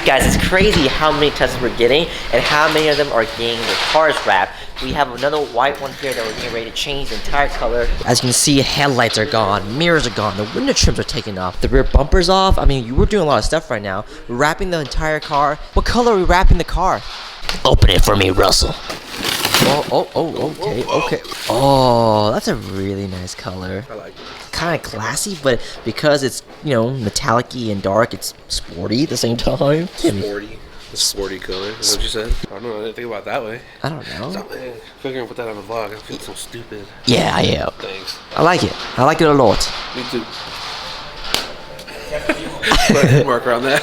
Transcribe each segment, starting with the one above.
Guys, it's crazy how many Teslas we're getting and how many of them are getting their cars wrapped. We have another white one here that we're getting ready to change the entire color. As you can see, headlights are gone, mirrors are gone, the window trims are taken off, the rear bumper's off. I mean, we're doing a lot of stuff right now. We're wrapping the entire car. What color are we wrapping the car? Open it for me, Russell. Okay. Oh, that's a really nice color. I like it. Kind of classy, but because it's, you know, metallic-y and dark, it's sporty at the same time. Sporty. A sporty color. Is that what you said? I don't know. I didn't think about it that way. I don't know. I feel like I'm gonna put that on the vlog. I feel so stupid. Yeah, I am. Thanks. I like it. I like it a lot. Me too. Mark around that.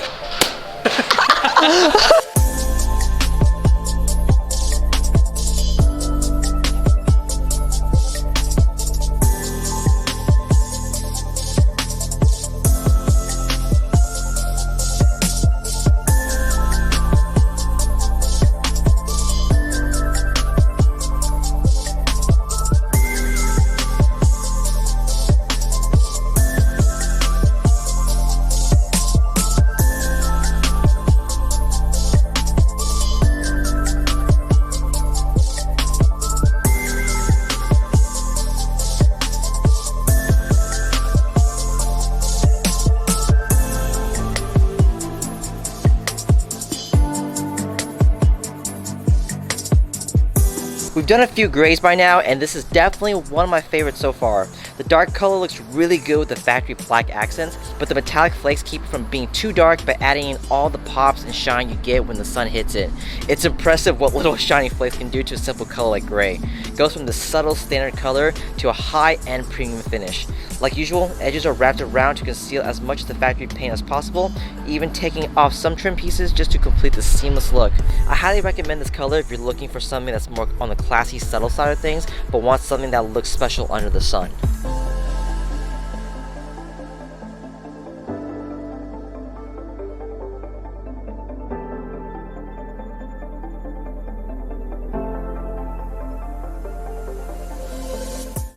We've done a few grays by now, and this is definitely one of my favorites so far. The dark color looks really good with the factory black accents, but the metallic flakes keep it from being too dark by adding in all the pops and shine you get when the sun hits it. It's impressive what little shiny flakes can do to a simple color like gray. It goes from the subtle standard color to a high-end premium finish. Like usual, edges are wrapped around to conceal as much of the factory paint as possible, even taking off some trim pieces just to complete the seamless look. I highly recommend this color if you're looking for something that's more on the classy, subtle side of things, but want something that looks special under the sun.